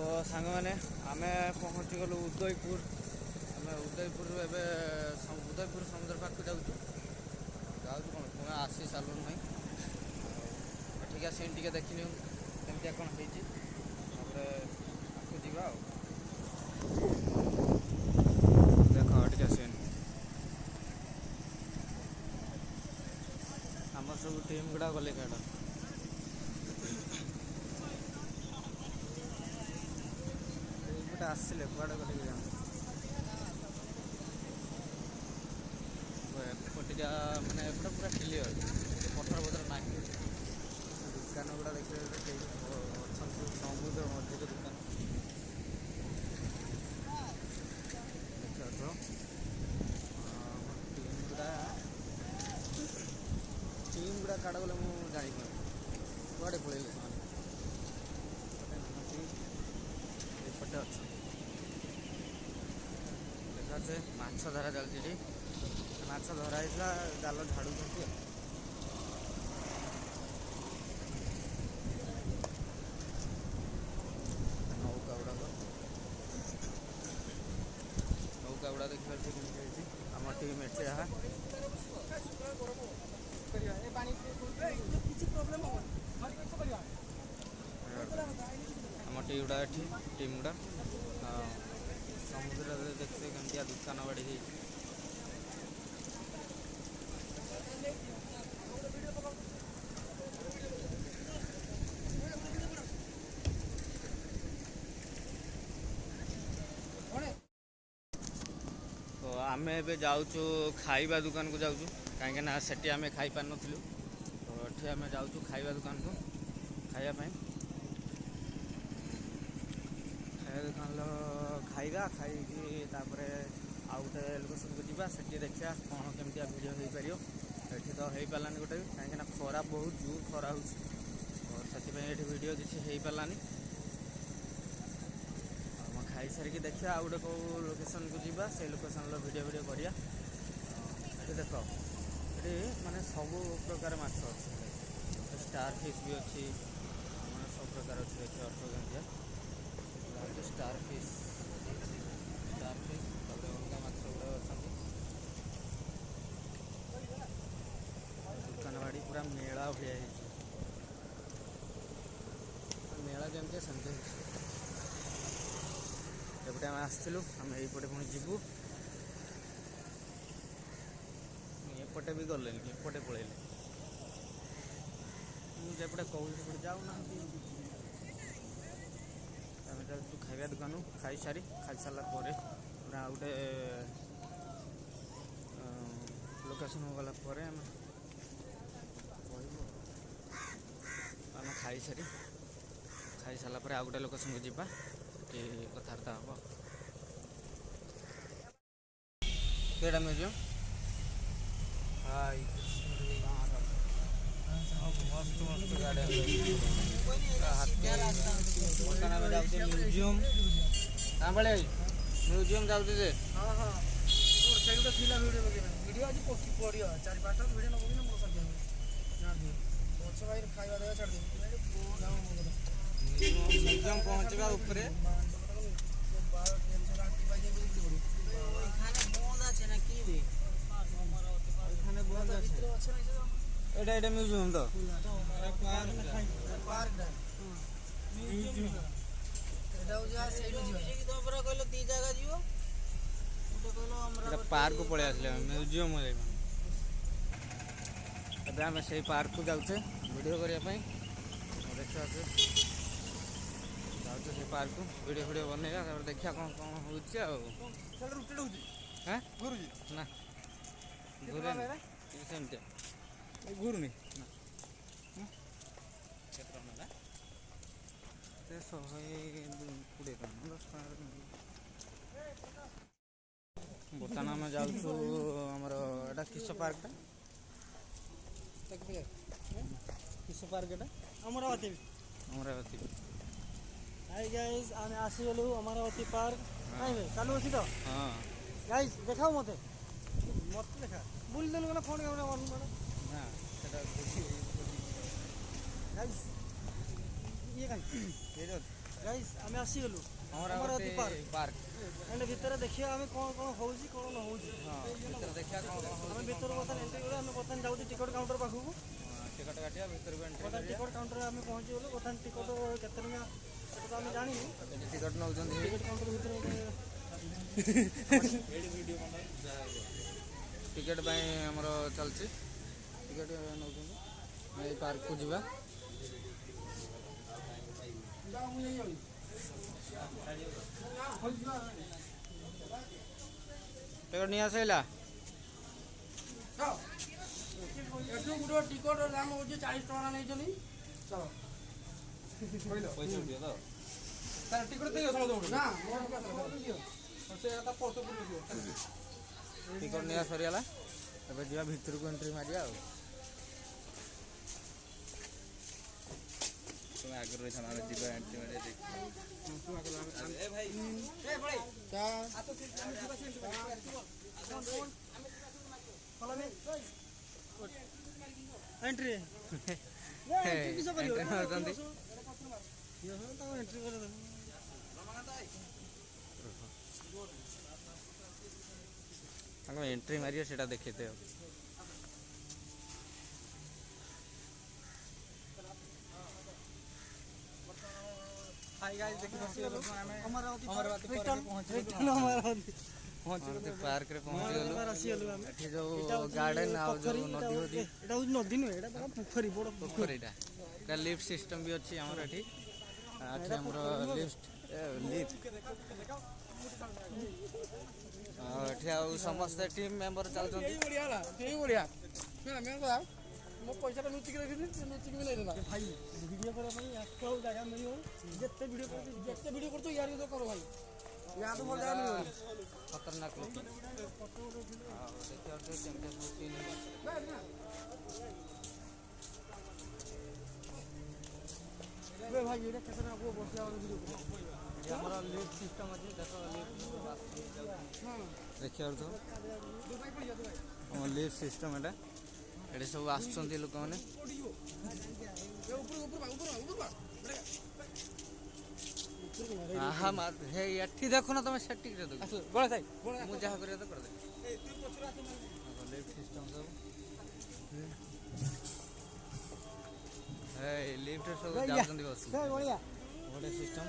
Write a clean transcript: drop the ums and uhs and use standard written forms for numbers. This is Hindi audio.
तो सांग मैंने आम पहुँची गलु उदयपुर। आम उदयपुर उदयपुर समुद्र पार्क जाऊँ कौन पुणे आसी सारू ना ठीक है सीन टे देखनी केमती कौन होपर आपको जावा देख टे सीन आम सब टीम गुड़ा गले क्या आसले कुआड़े गले एपटिका मानने एपटे पूरा क्लीयर पथर पथर ना दुकान गुड़ा देखिए अच्छा समुद्र मध्य दुकान टीम गुड़ा काड़ गले मुझे जापर कुआड़े पलैले एपटे अच्छा देखा माछ धरा चलती माछ धरा जाल झाड़ू नौका गुड़ा देखिए आम टीम एटे आम टी गुड़ा टीम गुड़ा समुद्र देखते कमिया दुकान बाड़ी तो आम ए जाऊँ खाइबा दुकान को जाऊँ कहीं सेठी आम खाई पार नु तो ये आम जाऊँ खाइबा दुकान को खाइबा दुकान खाइबा खाई आउ गोटे लोकेशन को जावा से देखा कौन केमती भिडियो हो पार ये तो हो पारानी गोटे भी कहीं खरा बहुत जोर खरा हो ये भिडियो किसी हो पारानी खाई सारिकी देखा आउ गोटे कौ लोकेशन को जावा से लोकेशन भिडियो भिडियो करिया देख ये माने सब प्रकार माछ अच्छे स्टार फिश भी अच्छी माने सब प्रकार अच्छे देखिए अर्थगंतिया स्टार फिश अलग माछ गुड़ा अच्छा दुकान बाड़ी पूरा मेला भाया मेला जमती सेमती एपटे आम आसलु आम यपटे पुणी जीवु एपटे भी गले एपटे पलैले मुझे कौन जाऊना खाइबा दुकान खाई सारी खाई सारा गोटे लोकेशन गला आम खाई सारा आउ गोटे लोकेशन को जावा कथबार्ता हम केटा म्यूजियम मस्त मस्त गाड़ी म्यूजियम कहाँ बड़े म्यूजियम जाऊे जे वीडियो आज पड़ो 4-5 वीडियो नब ना मोर पक्ष भाई खाଇବା देवा छाड़ म्यूजियम पहुँचवा उपरे एटा म्यूजियम तो पार्क को पड़े आसले म्यूजियम आम से पार्क को जाऊे वीडियो करने देखा जाऊे से पार्क को वीडियो वीडियो बनैया देखा कौन कौन हो ना घूरे घूरुनी बर्तमान आम जामर एटा किस पार्क किस पार्क एटा अमरावती हाय गाइस आमे आसीगलु अमरावती पार्क नहीं भाई चालू अछि तो हां गाइस देखाओ मते देखा बुल देलु ना फोन कैमरा ऑन मानो ना सेटा गाइस ये गाइस ये गाइस आमे आसीगलु अमरावती पार्क एंड भितर देखिए आमे कौन कौन होउची कौन न होउची हाँ भीतर देखिया कौन कौन आमे होଉଛି भितर बतन एंट्री करे आमे बतन जाउची टिकट काउंटर पाखु को टिकट काटिया भीतर को एंट्री बतन करिया टिकट काउंटर आमे पहुंची गलु बतन टिकट केते टका सेटा तो आमे जानि टिकट नौचंदी टिकट काउंटर भितर टिकट ପାଇଁ ଆମର ଚାଲିଛି टिकट ନଉଛନ୍ତି ଏଇ ପାର୍କ କୁ ଯିବା टिकट नहीं आसैला एठु गुडो टिकट दाम होची 40 टका नै जनी चलो पैसा दियो तो तार टिकट देयो समझ ना मोर का दियो से आता पोस्ट पर दियो टिकट नहीं सरीगला ଏବେ ଯିବା ଭିତରକୁ ଏଣ୍ଟ୍ରି ମାରିବା ଆଉ ତୁମେ ଆଗରୁ ରହିଥା ଆମେ ଯିବା ଏଣ୍ଟ୍ରି ମାରିବା ଦେଖ ଏ ଭାଇ क्या एंट्री एंट्री मारुଛନ୍ତି एंट्री कर ତାଙ୍କ ଏଣ୍ଟ୍ରି ମାରିବା ସେଇଟା ଦେଖେଇତେ ଆଉ हाय गाइस देखो अमरावती अमरावती पार्क रे पहुंच गलु आसीगलु आमे एठी जो गार्डन आ जो नदी होती एटा नदी नुहे एटा बड़ा पोखरी बड़ पोखरीटा का लिफ्ट सिस्टम भी अछि हमर एठी एठी हमर लिफ्ट एठी आ समस्त टीम मेंबर चलछन्ती बढ़िया ला तेई बढ़िया मैं तो मो पैसा लुचि के देखि लुचि के नहीं देना भाई वीडियो करा भाई आपको जगह मिलियो जत्ते वीडियो करतो यार तो करो भाई यार तो मोर जगह मिलियो खतरनाक लोग देखिए और चैंपियन टीम वे भाई ये कैसे ना वो बसला वाला वीडियो ये हमारा लिफ्ट सिस्टम अछि देखो लिफ्ट हां देखिए और तो लिफ्ट सिस्टम एटा एडे सब आछन्ती लोक माने आहा मत हे एठी देखो ना तुम सेटिंग रे देखो गळे थाई मु जहा करे तो कर दे लिफ्ट सिस्टम सब हे लिफ्ट सब जाउछन्ती बस बढ़िया बड़े सिस्टम